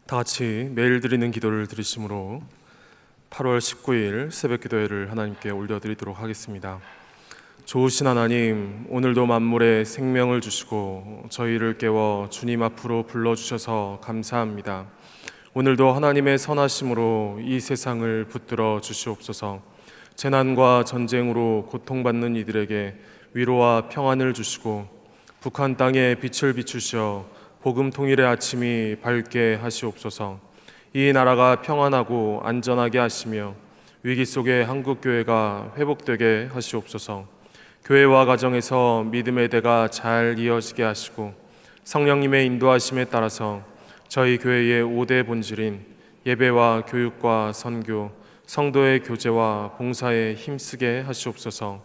다 같이 매일 드리는 기도를 드리심으로 8월 19일 새벽 기도회를 하나님께 올려드리도록 하겠습니다. 좋으신 하나님, 오늘도 만물에 생명을 주시고 저희를 깨워 주님 앞으로 불러주셔서 감사합니다. 오늘도 하나님의 선하심으로 이 세상을 붙들어 주시옵소서. 재난과 전쟁으로 고통받는 이들에게 위로와 평안을 주시고 북한 땅에 빛을 비추셔 복음 통일의 아침이 밝게 하시옵소서. 이 나라가 평안하고 안전하게 하시며 위기 속에 한국교회가 회복되게 하시옵소서. 교회와 가정에서 믿음의 대가 잘 이어지게 하시고 성령님의 인도하심에 따라서 저희 교회의 5대 본질인 예배와 교육과 선교, 성도의 교제와 봉사에 힘쓰게 하시옵소서.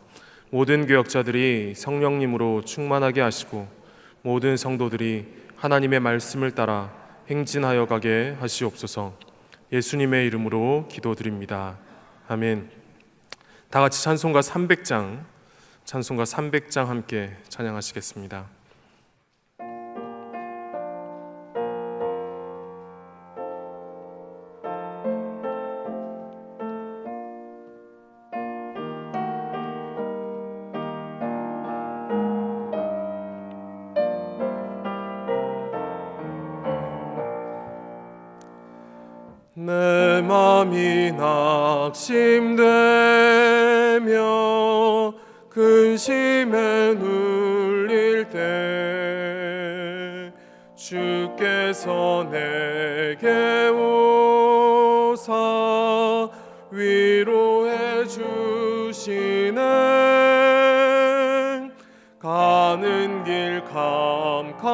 모든 교역자들이 성령님으로 충만하게 하시고 모든 성도들이 하나님의 말씀을 따라 행진하여 가게 하시옵소서. 예수님의 이름으로 기도드립니다. 아멘. 다 같이 찬송가 300장 함께 찬양하시겠습니다. 내 맘이 낙심되며 근심에 눌릴 때 주께서 내게 오사 위로해 주시네. 가는 길 캄캄하고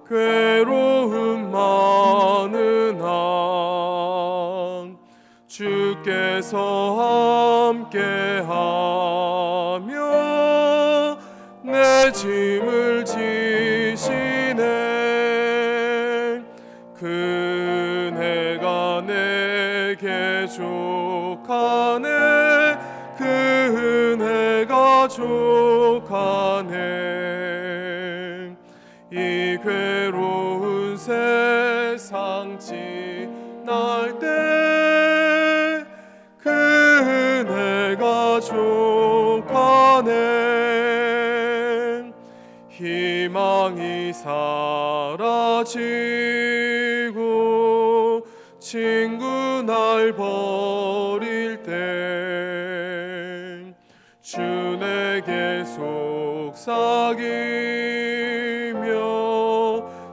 괴로움 많은 한 주께서 함께하며 내 짐을 지시네. 그네가 내게 족하네. 그네가 족하네. 이 괴로운 세상 지날 때 그네가 족하네. 희망이 사라지고 친구 날 버릴 때 주 내게 속삭이며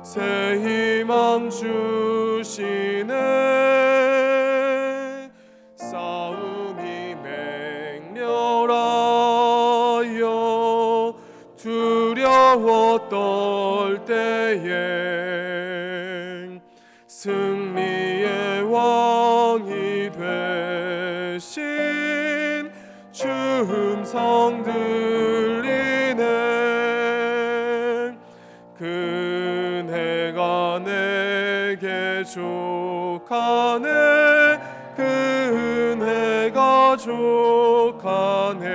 새 희망 주시네. 싸움이 맹렬하여 두려워 떨 때에 승리의 왕이 되신 주 음성 들리네. 그네가 내게 족하네. 그네가 족하네.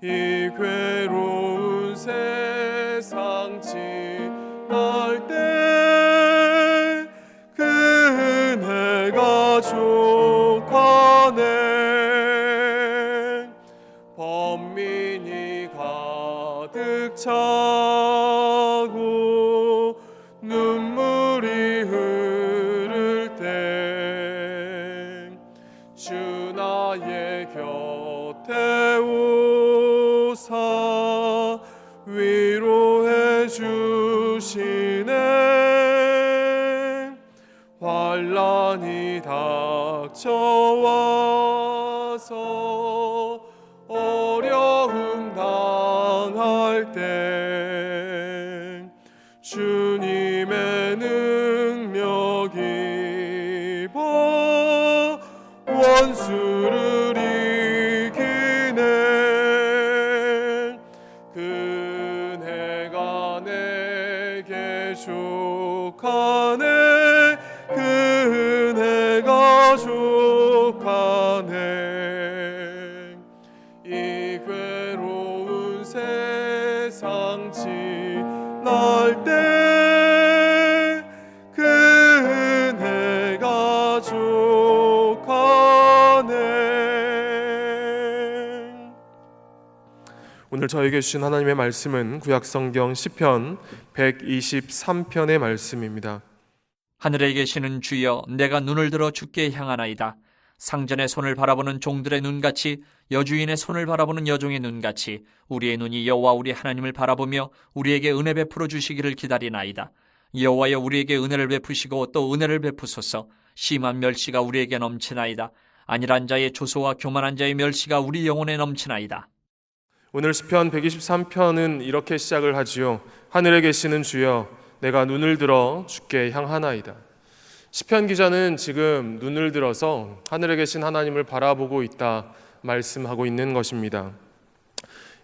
이 괴로운 세상 지날 때 그네가 족하네. 범민이 가득 차고 눈물이 흐를 때 주 나의 곁에 오사 위로해 주시네. 환난이 닥쳐와서 어려움 당할 때 주님의 능력 입어 원수를 이기네. 그네가 내게 족하네. 그네가 족하네. 이 괴로운 세상 지날 날 때 그 은혜가 족하네. 오늘 저에게 주신 하나님의 말씀은 구약성경 시편 123편의 말씀입니다. 하늘에 계시는 주여, 내가 눈을 들어 주께 향하나이다. 상전의 손을 바라보는 종들의 눈같이, 여주인의 손을 바라보는 여종의 눈같이 우리의 눈이 여호와 우리 하나님을 바라보며 우리에게 은혜 베풀어 주시기를 기다리나이다. 여호와여, 우리에게 은혜를 베푸시고 또 은혜를 베푸소서. 심한 멸시가 우리에게 넘치나이다. 안일한 자의 조소와 교만한 자의 멸시가 우리 영혼에 넘치나이다. 오늘 시편 123편은 이렇게 시작을 하지요. 하늘에 계시는 주여, 내가 눈을 들어 주께 향하나이다. 시편 기자는 지금 눈을 들어서 하늘에 계신 하나님을 바라보고 있다 말씀하고 있는 것입니다.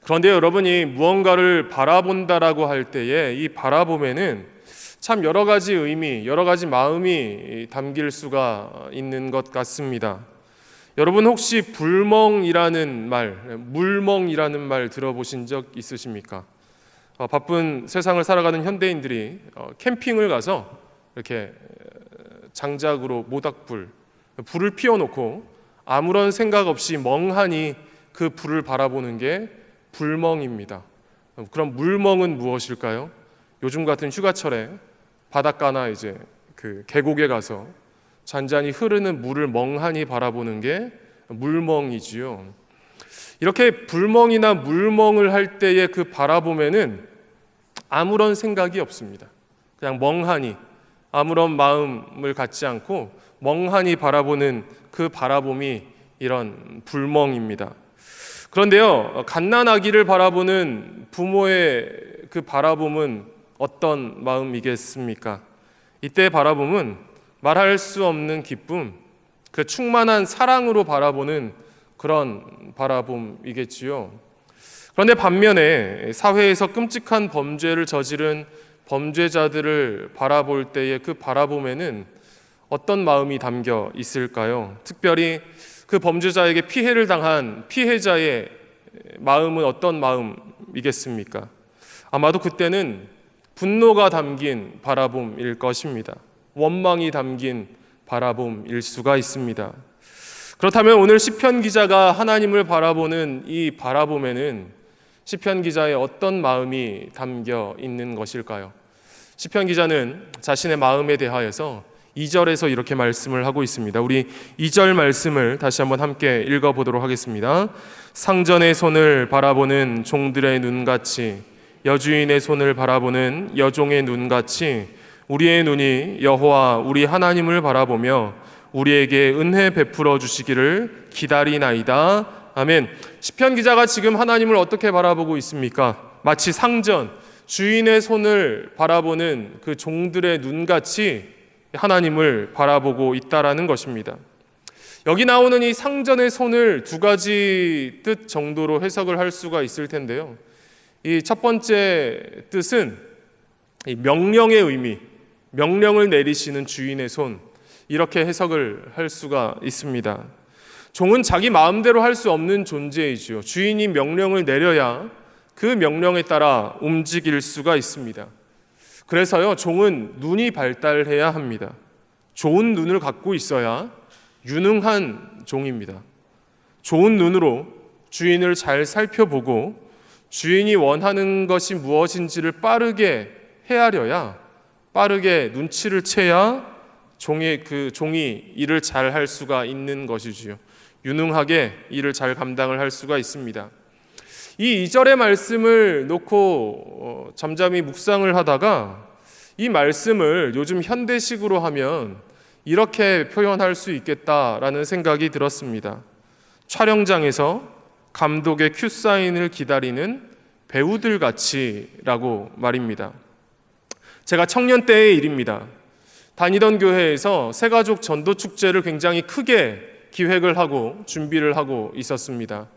그런데 여러분이 무언가를 바라본다라고 할 때에 이 바라봄에는 참 여러 가지 의미, 여러 가지 마음이 담길 수가 있는 것 같습니다. 여러분 혹시 불멍이라는 말, 물멍이라는 말 들어보신 적 있으십니까? 바쁜 세상을 살아가는 현대인들이 캠핑을 가서 이렇게 장작으로 모닥불, 불을 피워놓고 아무런 생각 없이 멍하니 그 불을 바라보는 게 불멍입니다. 그럼 물멍은 무엇일까요? 요즘 같은 휴가철에 바닷가나 이제 그 계곡에 가서 잔잔히 흐르는 물을 멍하니 바라보는 게 물멍이지요. 이렇게 불멍이나 물멍을 할 때의 그 바라봄에는 아무런 생각이 없습니다. 그냥 멍하니 아무런 마음을 갖지 않고 멍하니 바라보는 그 바라봄이 이런 불멍입니다. 그런데요, 갓난아기를 바라보는 부모의 그 바라봄은 어떤 마음이겠습니까? 이때 바라봄은 말할 수 없는 기쁨, 그 충만한 사랑으로 바라보는 그런 바라봄이겠지요. 그런데 반면에 사회에서 끔찍한 범죄를 저지른 범죄자들을 바라볼 때의 그 바라봄에는 어떤 마음이 담겨 있을까요? 특별히 그 범죄자에게 피해를 당한 피해자의 마음은 어떤 마음이겠습니까? 아마도 그때는 분노가 담긴 바라봄일 것입니다. 원망이 담긴 바라봄일 수가 있습니다. 그렇다면 오늘 시편 기자가 하나님을 바라보는 이 바라봄에는 시편 기자의 어떤 마음이 담겨 있는 것일까요? 시편 기자는 자신의 마음에 대하여서 2절에서 이렇게 말씀을 하고 있습니다. 우리 2절 말씀을 다시 한번 함께 읽어보도록 하겠습니다. 상전의 손을 바라보는 종들의 눈같이, 여주인의 손을 바라보는 여종의 눈같이 우리의 눈이 여호와 우리 하나님을 바라보며 우리에게 은혜 베풀어 주시기를 기다리나이다. 아멘. 시편 기자가 지금 하나님을 어떻게 바라보고 있습니까? 마치 상전, 주인의 손을 바라보는 그 종들의 눈같이 하나님을 바라보고 있다라는 것입니다. 여기 나오는 이 상전의 손을 두 가지 뜻 정도로 해석을 할 수가 있을 텐데요. 이 첫 번째 뜻은 이 명령의 의미, 명령을 내리시는 주인의 손, 이렇게 해석을 할 수가 있습니다. 종은 자기 마음대로 할 수 없는 존재이지요. 주인이 명령을 내려야 그 명령에 따라 움직일 수가 있습니다. 그래서요, 종은 눈이 발달해야 합니다. 좋은 눈을 갖고 있어야 유능한 종입니다. 좋은 눈으로 주인을 잘 살펴보고 주인이 원하는 것이 무엇인지를 빠르게 헤아려야, 빠르게 눈치를 채야 종이 일을 잘 할 수가 있는 것이지요. 유능하게 일을 잘 감당을 할 수가 있습니다. 이 2절의 말씀을 놓고 잠잠히 묵상을 하다가 이 말씀을 요즘 현대식으로 하면 이렇게 표현할 수 있겠다라는 생각이 들었습니다. 촬영장에서 감독의 큐사인을 기다리는 배우들 같이라고 말입니다. 제가 청년 때의 일입니다. 다니던 교회에서 새가족 전도축제를 굉장히 크게 기획을 하고 준비를 하고 있었습니다.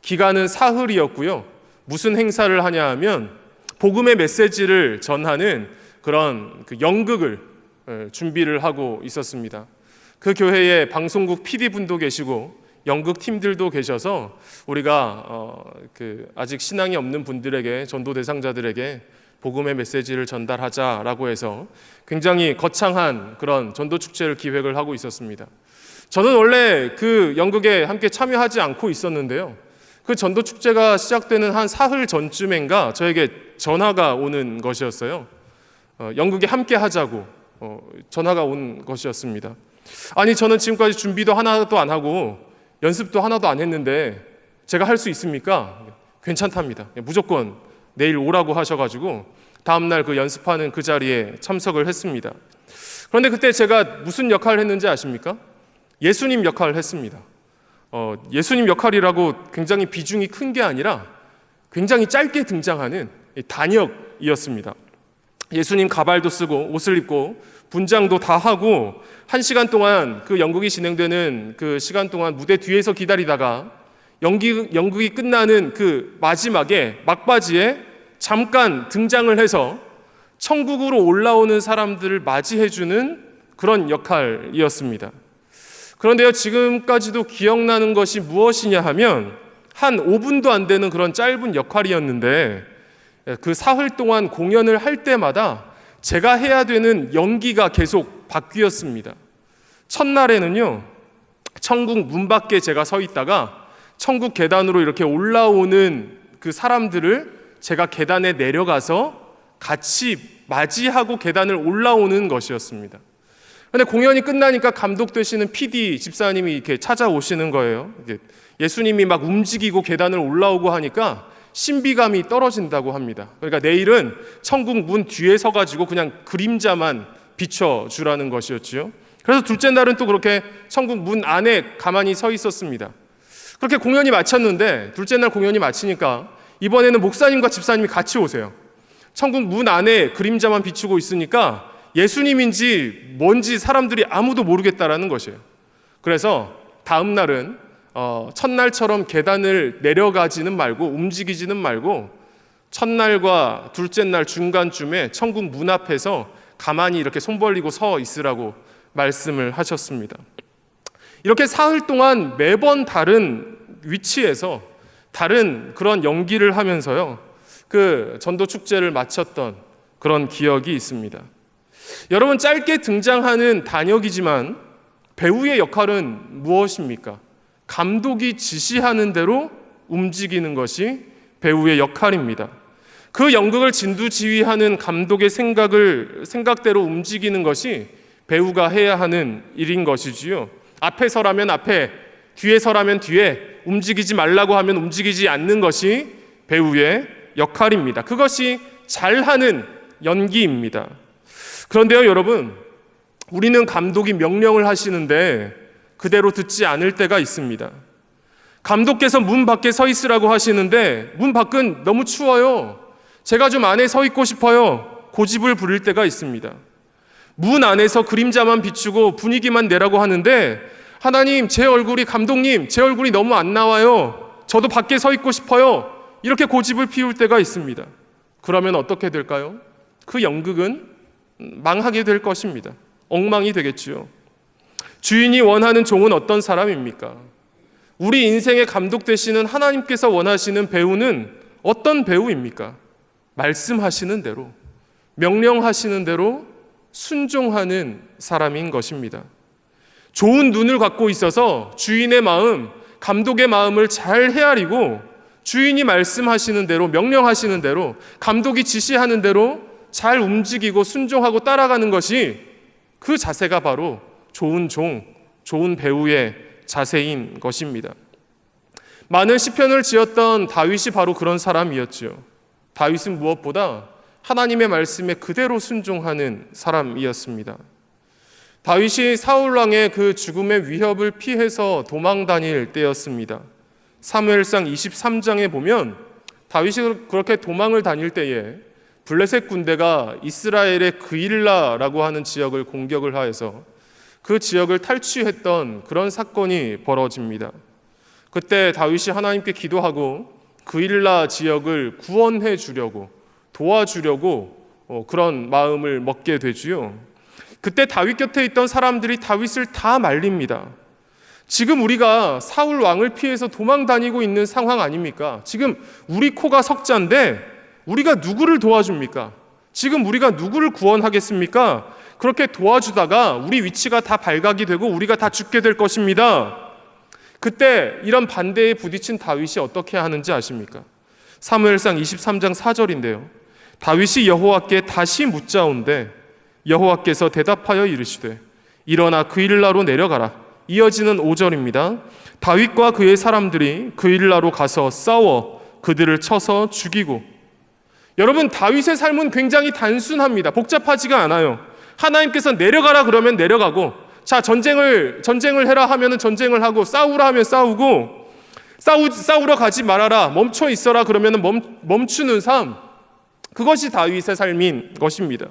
기간은 사흘이었고요. 무슨 행사를 하냐 하면 복음의 메시지를 전하는 그런 연극을 준비를 하고 있었습니다. 그 교회에 방송국 PD분도 계시고 연극팀들도 계셔서 우리가 아직 신앙이 없는 분들에게, 전도 대상자들에게 복음의 메시지를 전달하자라고 해서 굉장히 거창한 그런 전도 축제를 기획을 하고 있었습니다. 저는 원래 그 연극에 함께 참여하지 않고 있었는데요. 그 전도 축제가 시작되는 한 사흘 전쯤인가 저에게 전화가 오는 것이었어요. 연극에 함께 하자고 전화가 온 것이었습니다. 아니, 저는 지금까지 준비도 하나도 안 하고 연습도 하나도 안 했는데 제가 할 수 있습니까? 괜찮답니다. 무조건 내일 오라고 하셔가지고 다음날 그 연습하는 그 자리에 참석을 했습니다. 그런데 그때 제가 무슨 역할을 했는지 아십니까? 예수님 역할을 했습니다. 예수님 역할이라고 굉장히 비중이 큰 게 아니라 굉장히 짧게 등장하는 단역이었습니다. 예수님 가발도 쓰고 옷을 입고 분장도 다 하고 1시간 동안 그 연극이 진행되는 그 시간 동안 무대 뒤에서 기다리다가 연극이 끝나는 그 마지막에 막바지에 잠깐 등장을 해서 천국으로 올라오는 사람들을 맞이해주는 그런 역할이었습니다. 그런데요, 지금까지도 기억나는 것이 무엇이냐 하면 한 5분도 안 되는 그런 짧은 역할이었는데 그 사흘 동안 공연을 할 때마다 제가 해야 되는 연기가 계속 바뀌었습니다. 첫날에는요, 천국 문 밖에 제가 서 있다가 천국 계단으로 이렇게 올라오는 그 사람들을 제가 계단에 내려가서 같이 맞이하고 계단을 올라오는 것이었습니다. 그런데 공연이 끝나니까 감독되시는 PD 집사님이 이렇게 찾아오시는 거예요. 예수님이 막 움직이고 계단을 올라오고 하니까 신비감이 떨어진다고 합니다. 그러니까 내일은 천국 문 뒤에 서가지고 그냥 그림자만 비춰주라는 것이었지요. 그래서 둘째 날은 또 그렇게 천국 문 안에 가만히 서 있었습니다. 그렇게 공연이 마쳤는데 둘째 날 공연이 마치니까 이번에는 목사님과 집사님이 같이 오세요. 천국 문 안에 그림자만 비추고 있으니까 예수님인지 뭔지 사람들이 아무도 모르겠다라는 것이에요. 그래서 다음 날은 첫날처럼 계단을 내려가지는 말고 움직이지는 말고 첫날과 둘째 날 중간쯤에 천국 문 앞에서 가만히 이렇게 손 벌리고 서 있으라고 말씀을 하셨습니다. 이렇게 사흘 동안 매번 다른 위치에서 다른 그런 연기를 하면서요, 그 전도 축제를 마쳤던 그런 기억이 있습니다. 여러분, 짧게 등장하는 단역이지만 배우의 역할은 무엇입니까? 감독이 지시하는 대로 움직이는 것이 배우의 역할입니다. 그 연극을 진두지휘하는 감독의 생각대로 움직이는 것이 배우가 해야 하는 일인 것이지요. 앞에 서라면 앞에, 뒤에 서라면 뒤에, 움직이지 말라고 하면 움직이지 않는 것이 배우의 역할입니다. 그것이 잘하는 연기입니다. 그런데요, 여러분, 우리는 감독이 명령을 하시는데 그대로 듣지 않을 때가 있습니다. 감독께서 문 밖에 서 있으라고 하시는데 문 밖은 너무 추워요. 제가 좀 안에 서 있고 싶어요. 고집을 부릴 때가 있습니다. 문 안에서 그림자만 비추고 분위기만 내라고 하는데 하나님, 제 얼굴이, 감독님, 제 얼굴이 너무 안 나와요. 저도 밖에 서 있고 싶어요. 이렇게 고집을 피울 때가 있습니다. 그러면 어떻게 될까요? 그 연극은 망하게 될 것입니다. 엉망이 되겠지요. 주인이 원하는 종은 어떤 사람입니까? 우리 인생의 감독 되시는 하나님께서 원하시는 배우는 어떤 배우입니까? 말씀하시는 대로, 명령하시는 대로 순종하는 사람인 것입니다. 좋은 눈을 갖고 있어서 주인의 마음, 감독의 마음을 잘 헤아리고 주인이 말씀하시는 대로, 명령하시는 대로, 감독이 지시하는 대로 잘 움직이고 순종하고 따라가는 것이, 그 자세가 바로 좋은 종, 좋은 배우의 자세인 것입니다. 많은 시편을 지었던 다윗이 바로 그런 사람이었죠. 다윗은 무엇보다 하나님의 말씀에 그대로 순종하는 사람이었습니다. 다윗이 사울 왕의 그 죽음의 위협을 피해서 도망 다닐 때였습니다. 사무엘상 23장에 보면 다윗이 그렇게 도망을 다닐 때에 블레셋 군대가 이스라엘의 그일라라고 하는 지역을 공격을 하여서 그 지역을 탈취했던 그런 사건이 벌어집니다. 그때 다윗이 하나님께 기도하고 그일라 지역을 구원해 주려고, 도와주려고 그런 마음을 먹게 되지요. 그때 다윗 곁에 있던 사람들이 다윗을 다 말립니다. 지금 우리가 사울 왕을 피해서 도망 다니고 있는 상황 아닙니까? 지금 우리 코가 석자인데 우리가 누구를 도와줍니까? 지금 우리가 누구를 구원하겠습니까? 그렇게 도와주다가 우리 위치가 다 발각이 되고 우리가 다 죽게 될 것입니다. 그때 이런 반대에 부딪힌 다윗이 어떻게 하는지 아십니까? 사무엘상 23장 4절인데요. 다윗이 여호와께 다시 묻자온데 여호와께서 대답하여 이르시되 일어나 그일라로 내려가라. 이어지는 5절입니다. 다윗과 그의 사람들이 그일라로 가서 싸워 그들을 쳐서 죽이고. 여러분, 다윗의 삶은 굉장히 단순합니다. 복잡하지가 않아요. 하나님께서 내려가라 그러면 내려가고, 자, 전쟁을 해라 하면은 전쟁을 하고, 싸우라 하면 싸우고, 싸우러 가지 말아라, 멈춰 있어라 그러면은 멈추는 삶, 그것이 다윗의 삶인 것입니다.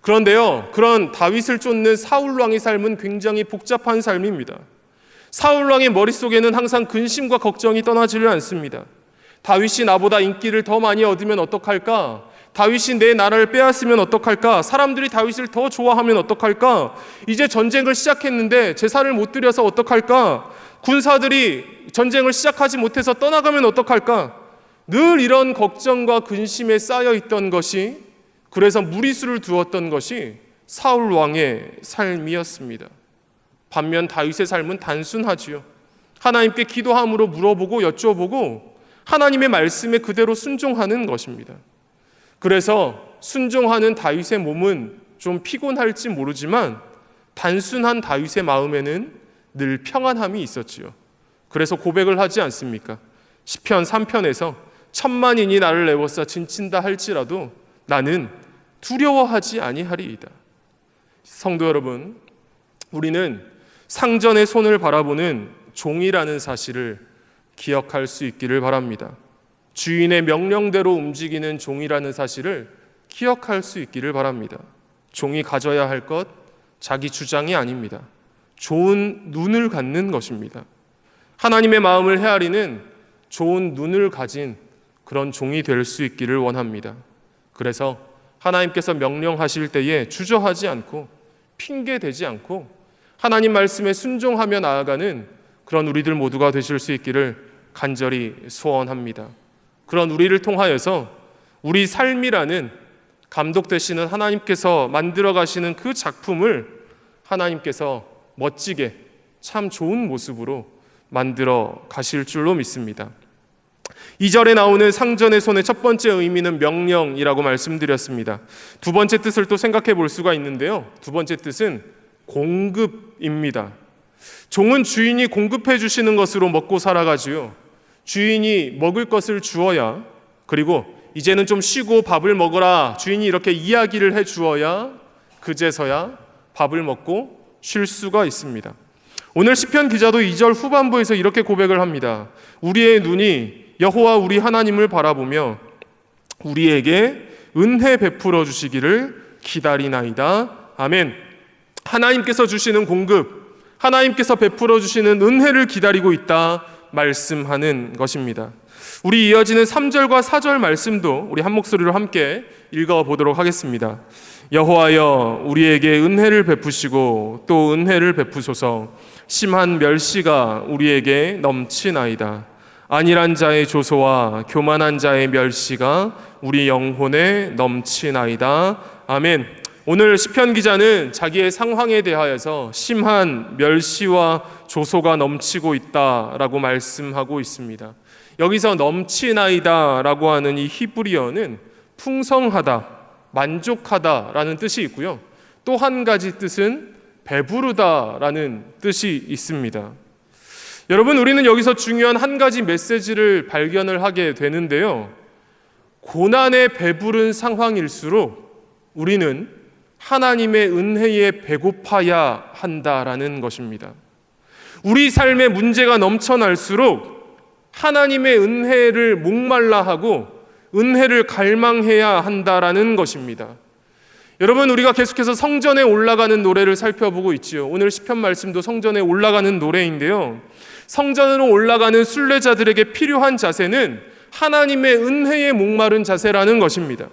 그런데요, 그런 다윗을 쫓는 사울 왕의 삶은 굉장히 복잡한 삶입니다. 사울 왕의 머릿속에는 항상 근심과 걱정이 떠나지를 않습니다. 다윗이 나보다 인기를 더 많이 얻으면 어떡할까? 다윗이 내 나라를 빼앗으면 어떡할까? 사람들이 다윗을 더 좋아하면 어떡할까? 이제 전쟁을 시작했는데 제사를 못 드려서 어떡할까? 군사들이 전쟁을 시작하지 못해서 떠나가면 어떡할까? 늘 이런 걱정과 근심에 쌓여 있던 것이, 그래서 무리수를 두었던 것이 사울 왕의 삶이었습니다. 반면 다윗의 삶은 단순하지요. 하나님께 기도함으로 물어보고 여쭤보고 하나님의 말씀에 그대로 순종하는 것입니다. 그래서 순종하는 다윗의 몸은 좀 피곤할지 모르지만 단순한 다윗의 마음에는 늘 평안함이 있었지요. 그래서 고백을 하지 않습니까? 시편 3편에서 천만인이 나를 애워싸 진친다 할지라도 나는 두려워하지 아니하리이다. 성도 여러분, 우리는 상전의 손을 바라보는 종이라는 사실을 기억할 수 있기를 바랍니다. 주인의 명령대로 움직이는 종이라는 사실을 기억할 수 있기를 바랍니다. 종이 가져야 할 것, 자기 주장이 아닙니다. 좋은 눈을 갖는 것입니다. 하나님의 마음을 헤아리는 좋은 눈을 가진 그런 종이 될 수 있기를 원합니다. 그래서 하나님께서 명령하실 때에 주저하지 않고 핑계대지 않고 하나님 말씀에 순종하며 나아가는 그런 우리들 모두가 되실 수 있기를 간절히 소원합니다. 그런 우리를 통하여서 우리 삶이라는 감독되시는 하나님께서 만들어 가시는 그 작품을 하나님께서 멋지게 참 좋은 모습으로 만들어 가실 줄로 믿습니다. 2절에 나오는 상전의 손의 첫 번째 의미는 명령이라고 말씀드렸습니다. 두 번째 뜻을 또 생각해 볼 수가 있는데요. 두 번째 뜻은 공급입니다. 종은 주인이 공급해 주시는 것으로 먹고 살아가지요. 주인이 먹을 것을 주어야, 그리고 이제는 좀 쉬고 밥을 먹어라, 주인이 이렇게 이야기를 해 주어야 그제서야 밥을 먹고 쉴 수가 있습니다. 오늘 시편 기자도 2절 후반부에서 이렇게 고백을 합니다. 우리의 눈이 여호와 우리 하나님을 바라보며 우리에게 은혜 베풀어 주시기를 기다리나이다. 아멘. 하나님께서 주시는 공급, 하나님께서 베풀어 주시는 은혜를 기다리고 있다 말씀하는 것입니다. 우리 이어지는 3절과 4절 말씀도 우리 한 목소리로 함께 읽어보도록 하겠습니다. 여호와여 우리에게 은혜를 베푸시고 또 은혜를 베푸소서. 심한 멸시가 우리에게 넘치나이다. 안일한 자의 조소와 교만한 자의 멸시가 우리 영혼에 넘치나이다. 아멘. 오늘 시편 기자는 자기의 상황에 대하여서 심한 멸시와 조소가 넘치고 있다라고 말씀하고 있습니다. 여기서 넘치나이다라고 하는 이 히브리어는 풍성하다, 만족하다라는 뜻이 있고요. 또 한 가지 뜻은 배부르다라는 뜻이 있습니다. 여러분, 우리는 여기서 중요한 한 가지 메시지를 발견을 하게 되는데요. 고난에 배부른 상황일수록 우리는 하나님의 은혜에 배고파야 한다라는 것입니다. 우리 삶에 문제가 넘쳐날수록 하나님의 은혜를 목말라 하고 은혜를 갈망해야 한다라는 것입니다. 여러분, 우리가 계속해서 성전에 올라가는 노래를 살펴보고 있지요. 오늘 시편 말씀도 성전에 올라가는 노래인데요. 성전으로 올라가는 순례자들에게 필요한 자세는 하나님의 은혜에 목마른 자세라는 것입니다.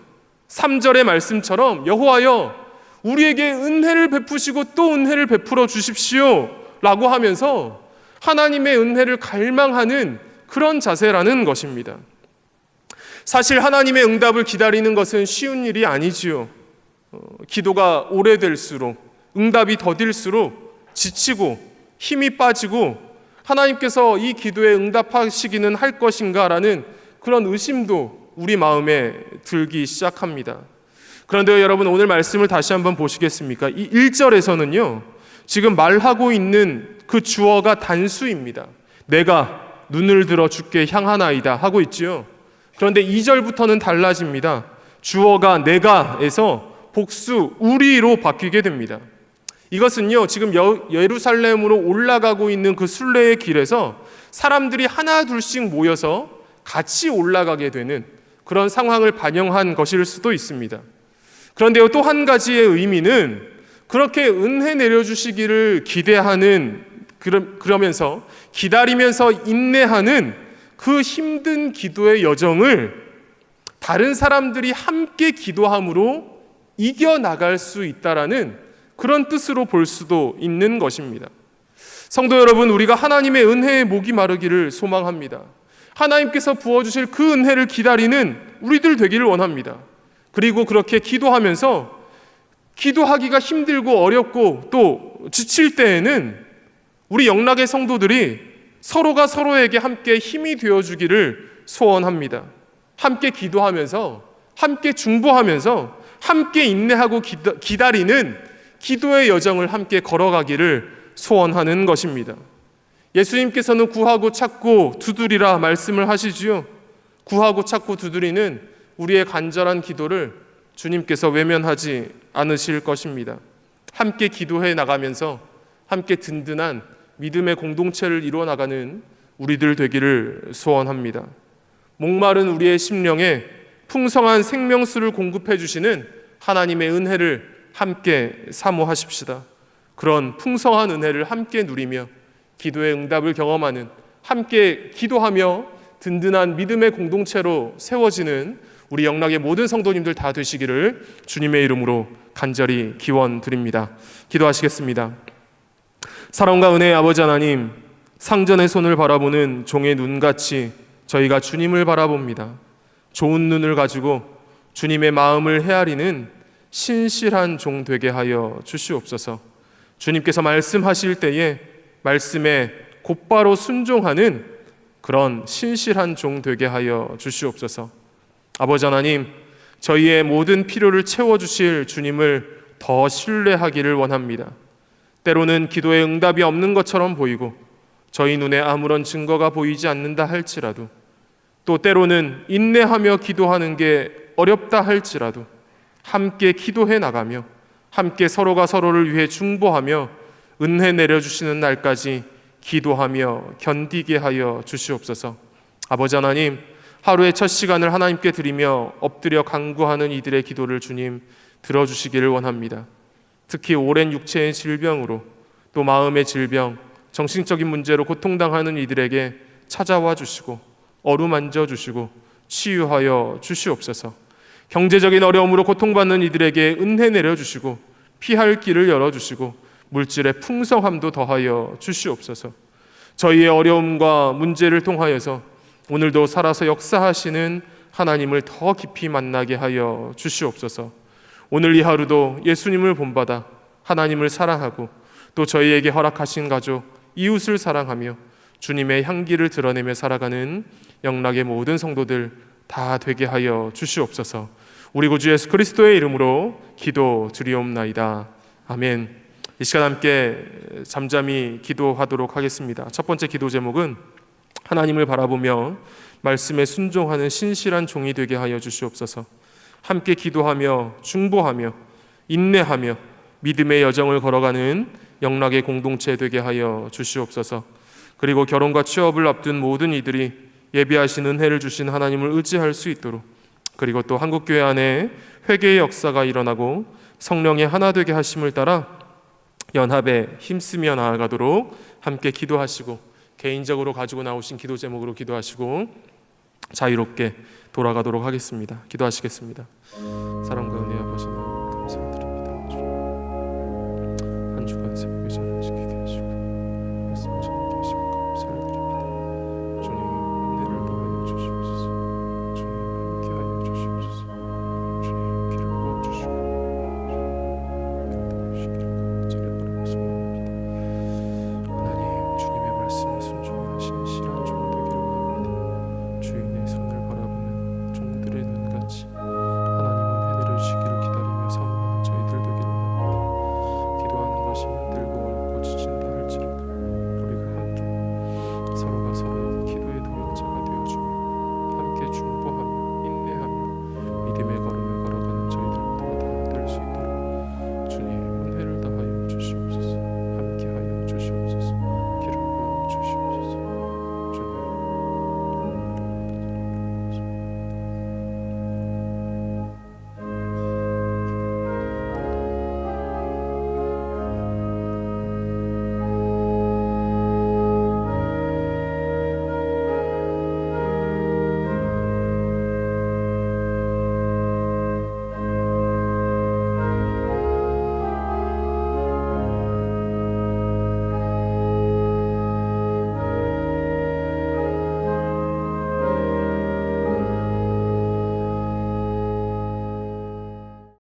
3절의 말씀처럼 여호와여 우리에게 은혜를 베푸시고 또 은혜를 베풀어 주십시오 라고 하면서 하나님의 은혜를 갈망하는 그런 자세라는 것입니다. 사실 하나님의 응답을 기다리는 것은 쉬운 일이 아니지요. 기도가 오래될수록, 응답이 더딜수록 지치고 힘이 빠지고 하나님께서 이 기도에 응답하시기는 할 것인가라는 그런 의심도 우리 마음에 들기 시작합니다. 그런데 여러분, 오늘 말씀을 다시 한번 보시겠습니까? 이 1절에서는요, 지금 말하고 있는 그 주어가 단수입니다. 내가 눈을 들어 주께 향하나이다 하고 있지요. 그런데 2절부터는 달라집니다. 주어가 내가에서 복수 우리로 바뀌게 됩니다. 이것은요, 지금 예루살렘으로 올라가고 있는 그 순례의 길에서 사람들이 하나 둘씩 모여서 같이 올라가게 되는 그런 상황을 반영한 것일 수도 있습니다. 그런데요, 또 한 가지의 의미는 그렇게 은혜 내려주시기를 기대하는, 그러면서 기다리면서 인내하는 그 힘든 기도의 여정을 다른 사람들이 함께 기도함으로 이겨나갈 수 있다라는 그런 뜻으로 볼 수도 있는 것입니다. 성도 여러분, 우리가 하나님의 은혜의 목이 마르기를 소망합니다. 하나님께서 부어주실 그 은혜를 기다리는 우리들 되기를 원합니다. 그리고 그렇게 기도하면서 기도하기가 힘들고 어렵고 또 지칠 때에는 우리 영락의 성도들이 서로가 서로에게 함께 힘이 되어주기를 소원합니다. 함께 기도하면서, 함께 중보하면서, 함께 인내하고 기다리는 기도의 여정을 함께 걸어가기를 소원하는 것입니다. 예수님께서는 구하고 찾고 두드리라 말씀을 하시지요. 구하고 찾고 두드리는 우리의 간절한 기도를 주님께서 외면하지 않으실 것입니다. 함께 기도해 나가면서 함께 든든한 믿음의 공동체를 이루어 나가는 우리들 되기를 소원합니다. 목마른 우리의 심령에 풍성한 생명수를 공급해 주시는 하나님의 은혜를 함께 사모하십시다. 그런 풍성한 은혜를 함께 누리며 기도의 응답을 경험하는, 함께 기도하며 든든한 믿음의 공동체로 세워지는 우리 영락의 모든 성도님들 다 되시기를 주님의 이름으로 간절히 기원드립니다. 기도하시겠습니다. 사랑과 은혜의 아버지 하나님, 상전의 손을 바라보는 종의 눈같이 저희가 주님을 바라봅니다. 좋은 눈을 가지고 주님의 마음을 헤아리는 신실한 종 되게 하여 주시옵소서. 주님께서 말씀하실 때에 말씀에 곧바로 순종하는 그런 신실한 종 되게 하여 주시옵소서. 아버지 하나님, 저희의 모든 필요를 채워주실 주님을 더 신뢰하기를 원합니다. 때로는 기도의 응답이 없는 것처럼 보이고 저희 눈에 아무런 증거가 보이지 않는다 할지라도, 또 때로는 인내하며 기도하는 게 어렵다 할지라도 함께 기도해 나가며 함께 서로가 서로를 위해 중보하며 은혜 내려주시는 날까지 기도하며 견디게 하여 주시옵소서. 아버지 하나님, 하루의 첫 시간을 하나님께 드리며 엎드려 간구하는 이들의 기도를 주님 들어주시기를 원합니다. 특히 오랜 육체의 질병으로, 또 마음의 질병, 정신적인 문제로 고통당하는 이들에게 찾아와 주시고 어루만져 주시고 치유하여 주시옵소서. 경제적인 어려움으로 고통받는 이들에게 은혜 내려주시고 피할 길을 열어주시고 물질의 풍성함도 더하여 주시옵소서. 저희의 어려움과 문제를 통하여서 오늘도 살아서 역사하시는 하나님을 더 깊이 만나게 하여 주시옵소서. 오늘 이 하루도 예수님을 본받아 하나님을 사랑하고 또 저희에게 허락하신 가족, 이웃을 사랑하며 주님의 향기를 드러내며 살아가는 영락의 모든 성도들 다 되게 하여 주시옵소서. 우리 구주 예수 그리스도의 이름으로 기도드리옵나이다. 아멘. 이 시간 함께 잠잠히 기도하도록 하겠습니다. 첫 번째 기도 제목은 하나님을 바라보며 말씀에 순종하는 신실한 종이 되게 하여 주시옵소서. 함께 기도하며 중보하며 인내하며 믿음의 여정을 걸어가는 영락의 공동체 되게 하여 주시옵소서. 그리고 결혼과 취업을 앞둔 모든 이들이 예비하신 은혜를 주신 하나님을 의지할 수 있도록, 그리고 또 한국교회 안에 회개의 역사가 일어나고 성령의 하나 되게 하심을 따라 연합에 힘쓰며 나아가도록 함께 기도하시고, 개인적으로 가지고 나오신 기도 제목으로 기도하시고 자유롭게 돌아가도록 하겠습니다. 기도하시겠습니다. 사랑과